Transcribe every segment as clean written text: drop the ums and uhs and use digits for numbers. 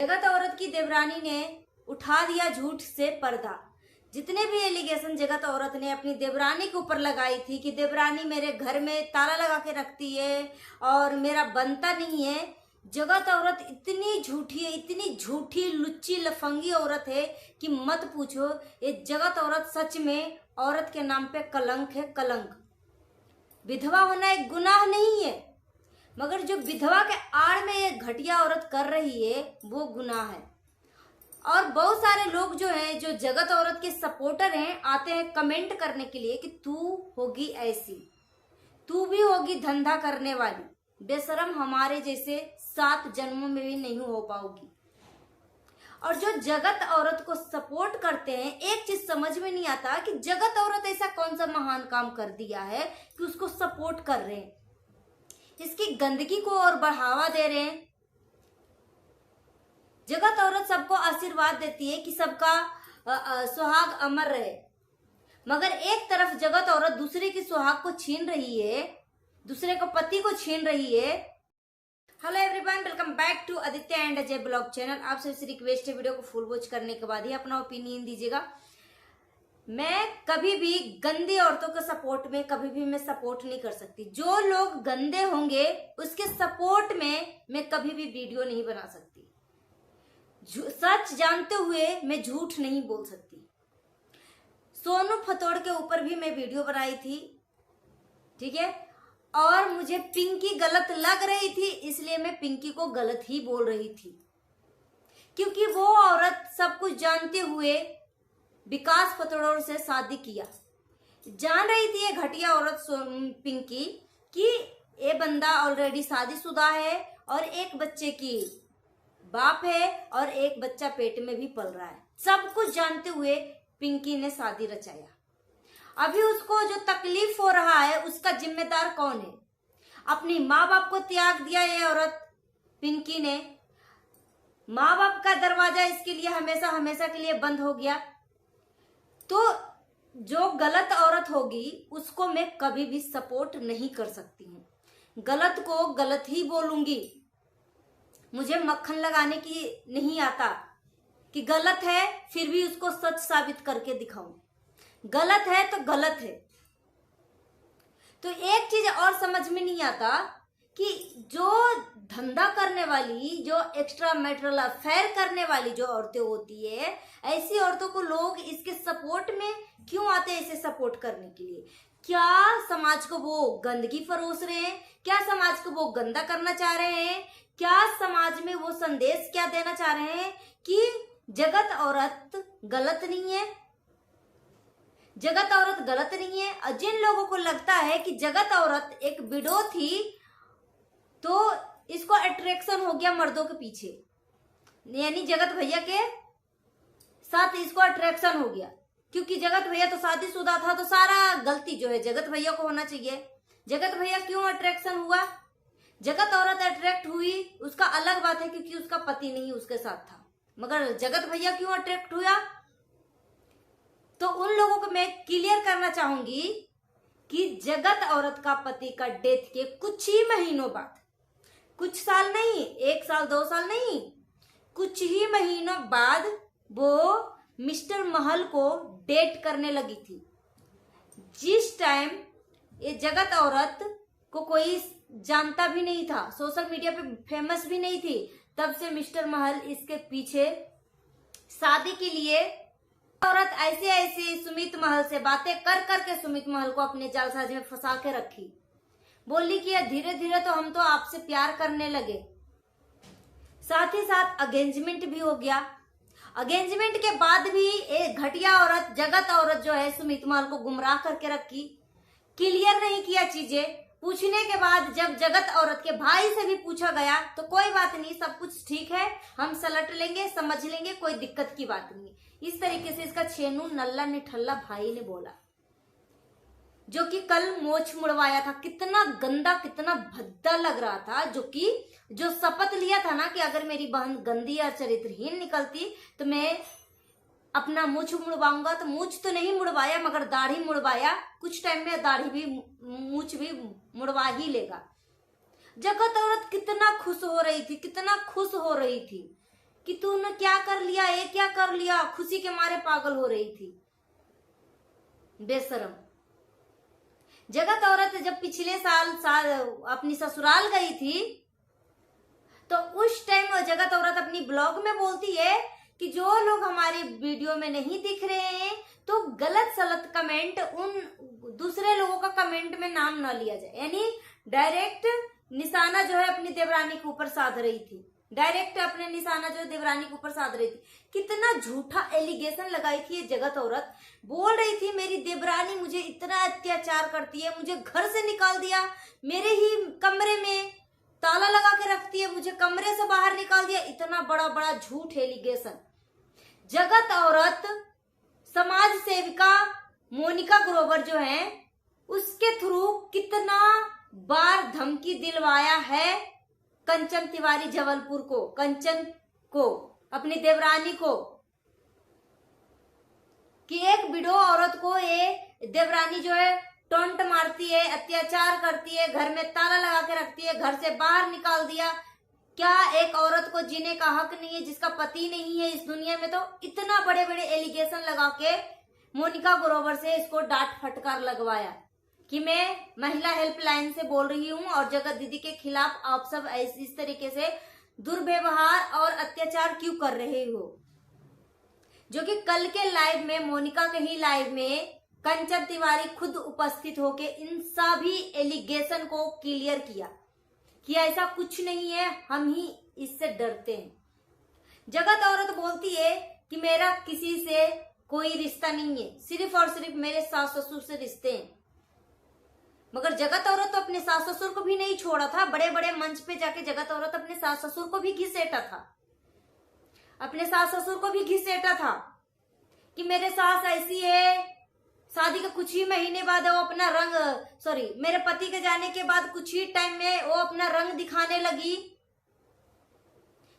जगत औरत की देवरानी ने उठा दिया झूठ से पर्दा। जितने भी एलिगेशन जगत औरत ने अपनी देवरानी के ऊपर लगाई थी कि देवरानी मेरे घर में ताला लगा के रखती है और मेरा बनता नहीं है, जगत औरत इतनी झूठी है, इतनी झूठी लुच्ची लफंगी औरत है कि मत पूछो। ये जगत औरत सच में औरत के नाम पे कलंक है, कलंक। विधवा होना एक गुनाह नहीं है, मगर जो विधवा के आड़ में ये घटिया औरत कर रही है वो गुनाह है। और बहुत सारे लोग जो हैं, जो जगत औरत के सपोर्टर हैं, आते हैं कमेंट करने के लिए कि तू होगी ऐसी, तू भी होगी धंधा करने वाली, बेशरम, हमारे जैसे 7 जन्मों में भी नहीं हो पाओगी। और जो जगत औरत को सपोर्ट करते हैं, एक चीज समझ में नहीं आता कि जगत औरत ऐसा कौन सा महान काम कर दिया है कि उसको सपोर्ट कर रहे हैं, इसकी गंदगी को और बढ़ावा दे रहे हैं। जगत औरत सबको आशीर्वाद देती है कि सबका सुहाग अमर रहे, मगर एक तरफ जगत औरत दूसरे की सुहाग को छीन रही है, दूसरे को पति को छीन रही है। Hello everyone, welcome back to Aditya and Ajay blog channel. आप सबसे रिक्वेस्ट है वीडियो को फुल वॉच करने के बाद ही अपना ओपिनियन दीजिएगा। मैं कभी भी गंदी औरतों के सपोर्ट में कभी भी मैं सपोर्ट नहीं कर सकती। जो लोग गंदे होंगे उसके सपोर्ट में मैं कभी भी वीडियो नहीं बना सकती। सच जानते हुए मैं झूठ नहीं बोल सकती। सोनू फतोड़ के ऊपर भी मैं वीडियो बनाई थी, ठीक है, और मुझे पिंकी गलत लग रही थी, इसलिए मैं पिंकी को गलत ही बोल रही थी, क्योंकि वो औरत सब कुछ जानते हुए विकास फतोड़ से शादी किया। जान रही थी ये घटिया औरत पिंकी कि ये बंदा ऑलरेडी शादीशुदा है और एक बच्चे की बाप है और एक बच्चा पेट में भी पल रहा है। सब कुछ जानते हुए पिंकी ने शादी रचाया। अभी उसको जो तकलीफ हो रहा है उसका जिम्मेदार कौन है? अपनी माँ बाप को त्याग दिया ये औरत पिंकी ने। माँ बाप का दरवाजा इसके लिए हमेशा हमेशा के लिए बंद हो गया। तो जो गलत औरत होगी उसको मैं कभी भी सपोर्ट नहीं कर सकती हूँ। गलत को गलत ही बोलूंगी। मुझे मक्खन लगाने की नहीं आता कि गलत है फिर भी उसको सच साबित करके दिखाऊं। गलत है तो गलत है। तो एक चीज और समझ में नहीं आता कि जो धंधा करने वाली, जो एक्स्ट्रा मैरिटल अफेयर करने वाली जो औरतें होती है, ऐसी औरतों को लोग इसके सपोर्ट में क्यों आते हैं, इसे सपोर्ट करने के लिए? क्या समाज को वो गंदगी फरोस रहे हैं? क्या समाज को वो गंदा करना चाह रहे हैं? क्या समाज में वो संदेश क्या देना चाह रहे हैं कि जगत औरत गलत नहीं है, जगत औरत गलत नहीं है? और जिन लोगों को लगता है कि जगत औरत एक विडो थी तो इसको अट्रैक्शन हो गया मर्दों के पीछे, यानी जगत भैया के साथ इसको अट्रैक्शन हो गया, क्योंकि जगत भैया तो शादीशुदा था, तो सारा गलती जो है जगत भैया को होना चाहिए। जगत भैया क्यों अट्रैक्शन हुआ? जगत औरत अट्रैक्ट हुई उसका अलग बात है, क्योंकि उसका पति नहीं उसके साथ था, मगर जगत भैया क्यों अट्रैक्ट हुआ? तो उन लोगों को मैं क्लियर करना चाहूंगी कि जगत औरत का पति का डेथ के कुछ ही महीनों बाद, कुछ साल नहीं, 1 साल 2 साल नहीं, कुछ ही महीनों बाद वो मिस्टर महल को डेट करने लगी थी। जिस टाइम ये जगत औरत को कोई जानता भी नहीं था, सोशल मीडिया पे फेमस भी नहीं थी, तब से मिस्टर महल इसके पीछे शादी के लिए औरत ऐसे ऐसे सुमित महल से बातें कर करके सुमित महल को अपने जालसाजी में फंसा के रखी। बोली कि धीरे धीरे तो हम तो आपसे प्यार करने लगे। साथ ही साथ अगेंजमेंट भी हो गया। अगेंजमेंट के बाद भी एक घटिया औरत, जगत औरत जो है, सुमित महल को गुमराह करके रखी, क्लियर नहीं किया चीजें। पूछने के बाद जब जगत औरत के भाई से भी पूछा गया तो कोई बात नहीं, सब कुछ ठीक है, हम सलट लेंगे, समझ लेंगे, कोई दिक्कत की बात नहीं। इस तरीके से इसका छेनू नल्ला निठल्ला भाई ने बोला, जो कि कल मोछ मुड़वाया था। कितना गंदा, कितना भद्दा लग रहा था। जो शपथ लिया था ना कि अगर मेरी बहन गंदी और चरित्रहीन निकलती तो मैं अपना मूछ मुड़वाऊंगा, तो मूछ तो नहीं मुड़वाया मगर दाढ़ी मुड़वाया। कुछ टाइम में दाढ़ी भी, मूछ भी मुड़वा ही लेगा। जगत औरत कितना खुश हो रही थी, कितना खुश हो रही थी कि तूने क्या कर लिया, ये क्या कर लिया, खुशी के मारे पागल हो रही थी। बेशरम। जगत औरत जब पिछले साल अपनी ससुराल गई थी तो उस टाइम जगत औरत अपनी ब्लॉग में बोलती है कि जो लोग हमारी वीडियो में नहीं दिख रहे हैं तो गलत सलत कमेंट, उन दूसरे लोगों का कमेंट में नाम ना लिया जाए। यानी डायरेक्ट निशाना जो है अपनी देवरानी के ऊपर साध रही थी, डायरेक्ट अपने निशाना जो देवरानी के ऊपर साध रही थी। कितना झूठा एलिगेशन लगाई थी ये जगत औरत। बोल रही थी मेरी देवरानी मुझे इतना अत्याचार करती है, मुझे घर से निकाल दिया, मेरे ही कमरे में ताला लगा के रखती है, मुझे कमरे से बाहर निकाल दिया। इतना बड़ा बड़ा झूठ एलिगेशन। जगत औरत समाज सेविका मोनिका ग्रोवर जो है उसके थ्रू कितना बार धमकी दिलवाया है कंचन तिवारी जबलपुर को, कंचन को, अपनी देवरानी को, कि एक विडो औरत को ये देवरानी जो है टोंट मारती है, अत्याचार करती है, घर में ताला लगा के रखती है, घर से बाहर निकाल दिया। क्या एक औरत को जीने का हक नहीं है जिसका पति नहीं है इस दुनिया में? तो इतना बड़े बड़े एलिगेशन लगा के मोनिका ग्रोवर से इसको डांट फटकार लगवाया कि मैं महिला हेल्पलाइन से बोल रही हूँ और जगत दीदी के खिलाफ आप सब इस तरीके से दुर्व्यवहार और अत्याचार क्यों कर रहे हो। जो कि कल के लाइव में, मोनिका के ही लाइव में कंचन तिवारी खुद उपस्थित होके इन सभी एलिगेशन को क्लियर किया कि ऐसा कुछ नहीं है, हम ही इससे डरते हैं। जगत औरत बोलती है कि मेरा किसी से कोई रिश्ता नहीं है, सिर्फ और सिर्फ मेरे सास ससुर से रिश्ते हैं। मगर जगत औरत तो अपने सास ससुर को भी नहीं छोड़ा था। बड़े बड़े मंच पे जाके जगत औरत अपने सास ससुर को भी घिसेटा था, अपने सास ससुर को भी घिसेटा था कि मेरे सास ऐसी है। शादी के कुछ ही महीने बाद वो अपना रंग, मेरे पति के जाने के बाद कुछ ही टाइम में वो अपना रंग दिखाने लगी।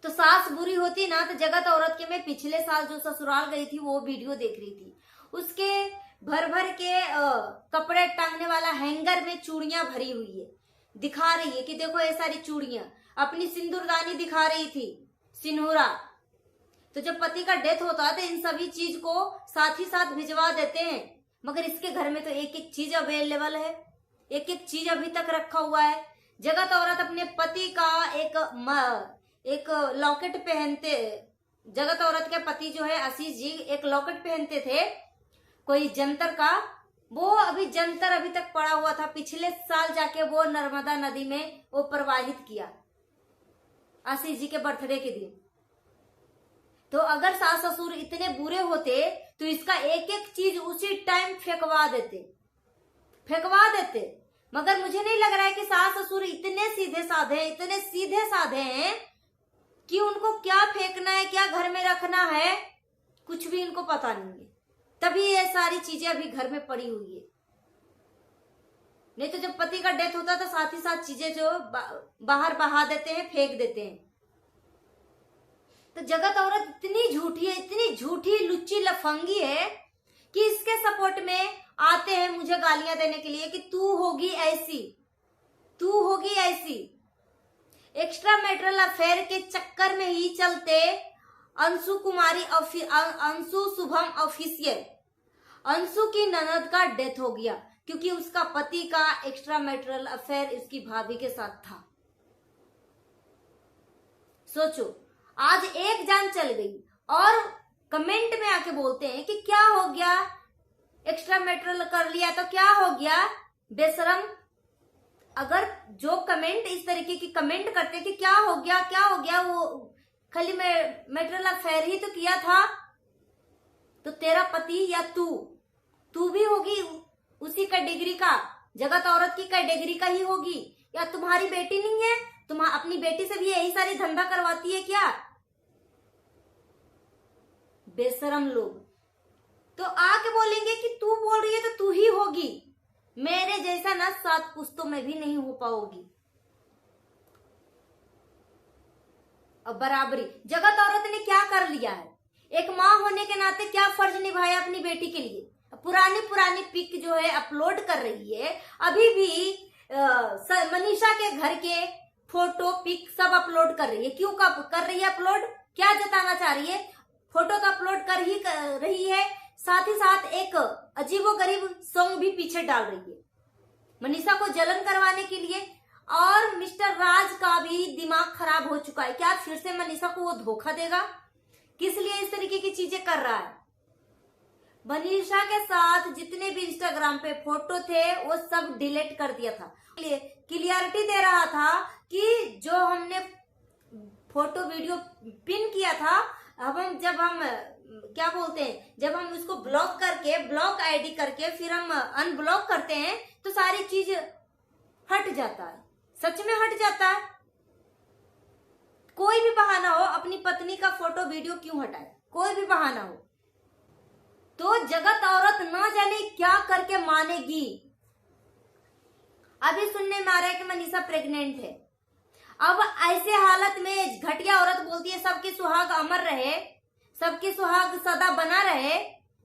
तो सास बुरी होती ना तो जगत औरत के, मैं पिछले साल जो ससुराल गई थी वो वीडियो देख रही थी, उसके भर भर के कपड़े टांगने वाला हैंगर में चूड़ियां भरी हुई है, दिखा रही है कि देखो ये सारी चूड़ियां। अपनी सिंदूरदानी दिखा रही थी, सिंदूरा। तो जब पति का डेथ होता है तो इन सभी चीज को साथ ही साथ भिजवा देते हैं। मगर इसके घर में तो एक एक चीज अवेलेबल है, एक एक चीज अभी तक रखा हुआ है। जगत औरत अपने पति का एक लॉकेट पहनते, जगत औरत के पति जो है आशीष जी एक लॉकेट पहनते थे कोई जंतर का, वो अभी जंतर अभी तक पड़ा हुआ था। पिछले साल जाके वो नर्मदा नदी में वो प्रवाहित किया आशीष जी के बर्थडे के दिन। तो अगर सास ससुर इतने बुरे होते तो इसका एक एक चीज उसी टाइम फेंकवा देते। मगर मुझे नहीं लग रहा है कि सास ससुर इतने सीधे साधे हैं कि उनको क्या फेंकना है, क्या घर में रखना है, कुछ भी इनको पता नहीं है। तभी ये सारी चीजें अभी घर में पड़ी हुई है। नहीं तो जब पति का डेथ होता तो साथ ही साथ चीजें जो बाहर बहा देते हैं, फेंक देते हैं। तो जगत औरत इतनी झूठी है, इतनी झूठी लुच्ची लफंगी है कि इसके सपोर्ट में आते हैं मुझे गालियां देने के लिए कि तू होगी ऐसी। एक्स्ट्रा मैरिटल अफेयर के चक्कर में ही चलते अंशु शुभम ऑफिशियल, अंशु की ननद का डेथ हो गया क्योंकि उसका पति का एक्स्ट्रा मैरिटल अफेयर उसकी भाभी के साथ था। सोचो, आज एक जान चल गई और कमेंट में आके बोलते हैं कि क्या हो गया, एक्स्ट्रा मैरिटल कर लिया तो क्या हो गया। बेशरम, अगर जो कमेंट इस तरीके की कमेंट करते कि क्या हो गया, वो खाली मैरिटल अफेयर ही तो किया था, तो तेरा पति या तू भी होगी उसी कैटेगरी का, जगत औरत की कैटेगरी का ही होगी। या तुम्हारी बेटी नहीं है, तुम अपनी बेटी से भी यही सारी धंधा करवाती है क्या? बेशरम लोग तो आके बोलेंगे कि तू बोल रही है तो तू ही होगी, मेरे जैसा ना 7 पुश्तों में भी नहीं हो पाओगी। अब बराबरी जगत औरत ने क्या कर लिया है, एक माँ होने के नाते क्या फर्ज निभाया अपनी बेटी के लिए। पुरानी पिक जो है अपलोड कर रही है, अभी भी मनीषा के घर के फोटो पिक सब अपलोड कर रही है। क्यों कर रही है अपलोड? क्या जताना चाह रही है? फोटो तो अपलोड कर ही रही है, साथ ही साथ एक अजीबोगरीब सॉन्ग भी पीछे डाल रही है मनीषा को जलन करवाने के लिए। और मिस्टर राज का भी दिमाग खराब हो चुका है। क्या फिर से मनीषा को वो धोखा देगा? किस लिए इस तरीके की चीजें कर रहा है? मनीषा के साथ जितने भी इंस्टाग्राम पे फोटो थे वो सब डिलीट कर दिया था। क्लियरिटी दे रहा था कि जो हमने फोटो वीडियो पिन किया था, अब जब हम क्या बोलते हैं, जब हम उसको ब्लॉक करके, ब्लॉक आईडी करके फिर हम अनब्लॉक करते हैं तो सारी चीज हट जाता है। सच में हट जाता है। कोई भी बहाना हो, अपनी पत्नी का फोटो वीडियो क्यों हटाए? कोई भी बहाना हो तो जगत औरत ना जाने क्या करके मानेगी। अभी सुनने में आ रहा है कि मनीषा प्रेग्नेंट है। अब ऐसे हालत में घटिया औरत बोलती है सबके सुहाग अमर रहे, सबके सुहाग सदा बना रहे।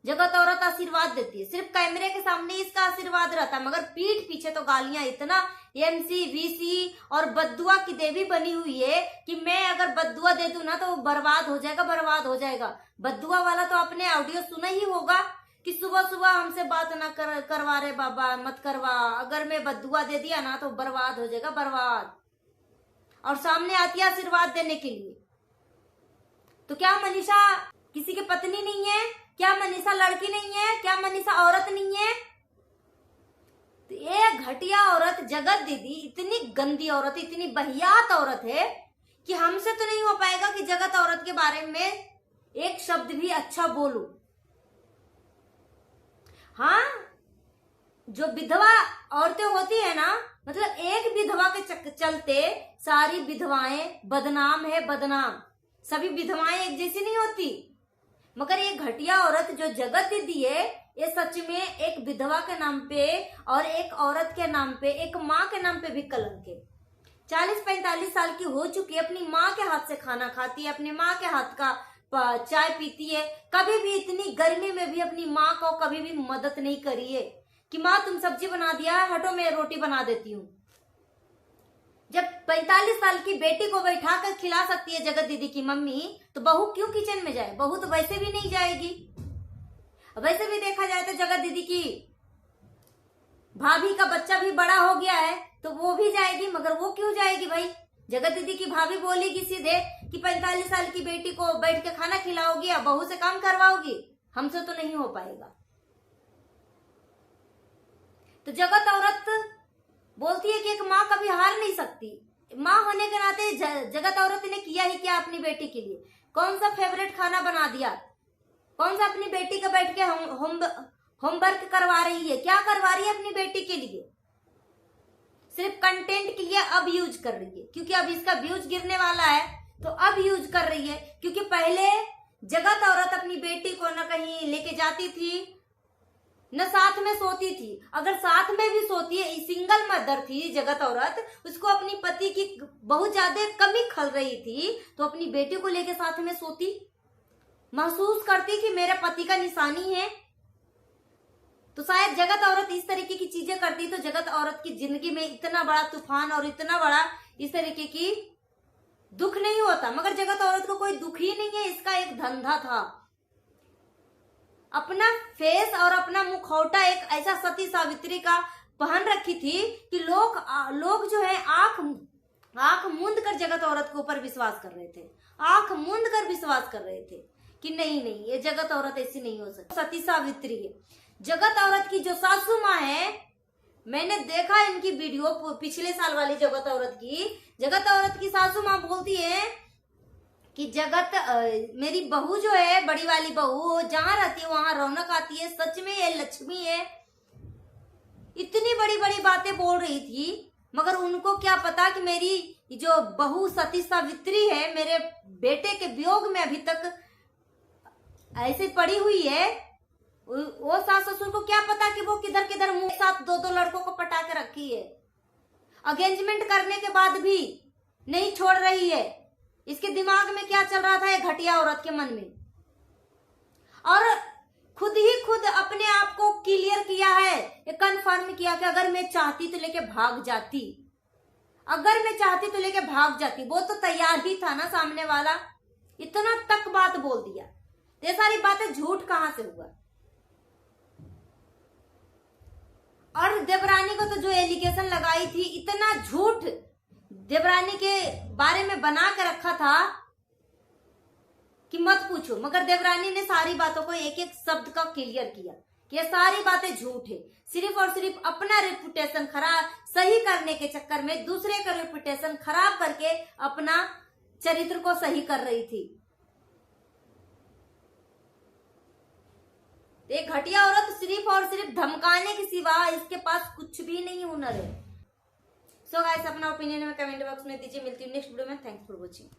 जगत औरत आशीर्वाद देती है, सिर्फ कैमरे के सामने इसका आशीर्वाद रहता है, मगर पीठ पीछे तो गालियां इतना एमसी वीसी और बद्दुआ की देवी बनी हुई है कि मैं अगर बद्दुआ दे दूं ना तो बर्बाद हो जाएगा, बर्बाद हो जाएगा। बद्दुआ वाला तो अपने ऑडियो सुना ही होगा कि सुबह सुबह हमसे बात ना करवा रहे बाबा, मत करवा, अगर मैं बद्दुआ दे दिया ना तो बर्बाद हो जाएगा, बर्बाद। और सामने आती है आशीर्वाद देने के लिए। तो क्या मनीषा किसी की पत्नी नहीं है? क्या मनीषा लड़की नहीं है? क्या मनीषा औरत नहीं है? तो ये घटिया औरत जगत दीदी इतनी गंदी औरत, इतनी बहियात औरत है कि हमसे तो नहीं हो पाएगा कि जगत औरत के बारे में एक शब्द भी अच्छा बोलूं। हाँ, जो विधवा औरतें होती है ना, मतलब एक विधवा के चलते सारी विधवाएं बदनाम है, बदनाम। सभी विधवाएं एक जैसी नहीं होती, मगर ये घटिया औरत जो जगत दीदी है, ये सच में एक विधवा के नाम पे और एक औरत के नाम पे, एक माँ के नाम पे भी कलंक है। 40-45 साल की हो चुकी है, अपनी माँ के हाथ से खाना खाती है, अपनी माँ के हाथ का चाय पीती है। कभी भी इतनी गर्मी में भी अपनी माँ को कभी भी मदद नहीं करी है कि माँ तुम सब्जी बना दिया है, हटो मैं रोटी बना देती हूँ। जब 45 साल की बेटी को बैठा कर खिला सकती है जगत दीदी की मम्मी, तो बहू क्यों किचन में जाए? बहू तो वैसे भी नहीं जाएगी। वैसे भी देखा जाए तो जगत दीदी की भाभी का बच्चा भी बड़ा हो गया है तो वो भी जाएगी, मगर वो क्यों जाएगी भाई? जगत दीदी की भाभी बोलेगी सीधे कि 45 साल की बेटी को बैठ के खाना खिलाओगी या बहू से काम करवाओगी? हमसे तो नहीं हो पाएगा। तो जगत औरत बोलती है कि एक माँ कभी हार नहीं सकती। माँ होने के नाते जगत औरत ने किया ही क्या अपनी बेटी के लिए? कौन सा फेवरेट खाना बना दिया? कौन सा अपनी बेटी का बैठ के होमवर्क करवा रही है? क्या करवा रही है अपनी बेटी के लिए? सिर्फ कंटेंट के लिए अब यूज कर रही है, क्योंकि अब इसका व्यूज गिरने वाला है तो अब यूज कर रही है। क्योंकि पहले जगत औरत अपनी बेटी को न कहीं लेके जाती थी, न साथ में सोती थी। अगर साथ में भी सोती है, सिंगल मदर थी जगत औरत, उसको अपनी पति की बहुत ज्यादा कमी खल रही थी, तो अपनी बेटी को लेके साथ में सोती, महसूस करती कि मेरे पति का निशानी है। तो शायद जगत औरत इस तरीके की चीजें करती तो जगत औरत की जिंदगी में इतना बड़ा तूफान और इतना बड़ा इस तरीके की दुख नहीं होता। मगर जगत औरत को कोई दुख ही नहीं है, इसका एक धंधा था। अपना फेस और अपना मुखौटा एक ऐसा सती सावित्री का पहन रखी थी कि लोग जो है आंख मूंद कर जगत औरत के ऊपर विश्वास कर रहे थे, आंख मूंद कर विश्वास कर रहे थे कि नहीं नहीं, ये जगत औरत ऐसी नहीं हो सकती, सती सावित्री है। जगत औरत की जो सासू माँ है, मैंने देखा इनकी वीडियो पिछले साल वाली जगत औरत की सासू माँ बोलती है कि मेरी बहू जो है, बड़ी वाली बहू, जहां रहती है वहां रौनक आती है, सच में ये लक्ष्मी है। इतनी बड़ी बड़ी बातें बोल रही थी, मगर उनको क्या पता कि मेरी जो बहू सती सावित्री है, मेरे बेटे के वियोग में अभी तक ऐसे पड़ी हुई है। वो सास ससुर को क्या पता कि वो किधर किधर मुंह साथ दो लड़कों को पटा के रखी है। अगेंजमेंट करने के बाद भी नहीं छोड़ रही है। इसके दिमाग में क्या चल रहा था ये घटिया औरत के मन में? और खुद अपने आप को क्लियर किया है, ये कंफर्म किया कि अगर मैं चाहती तो लेके भाग जाती, अगर मैं चाहती तो लेके भाग जाती। वो तो तैयार ही था ना सामने वाला, इतना तक बात बोल दिया। ये सारी बातें झूठ कहां से हुआ? और देवरानी को तो जो एलिगेशन लगाई थी, इतना झूठ देवरानी के बारे में बना के रखा था कि मत पूछो। मगर देवरानी ने सारी बातों को एक एक शब्द का क्लियर किया कि ये सारी बातें झूठ है। सिर्फ और सिर्फ अपना रेपुटेशन खराब सही करने के चक्कर में दूसरे का रेपुटेशन खराब करके अपना चरित्र को सही कर रही थी। एक घटिया औरत सिर्फ और सिर्फ धमकाने के सिवा इसके पास कुछ भी नहीं हुनर है। सो गाइस, अपना ओपिनियन में कमेंट बॉक्स में दीजिए। मिलती हूँ नेक्स्ट वीडियो में। Thanks for watching.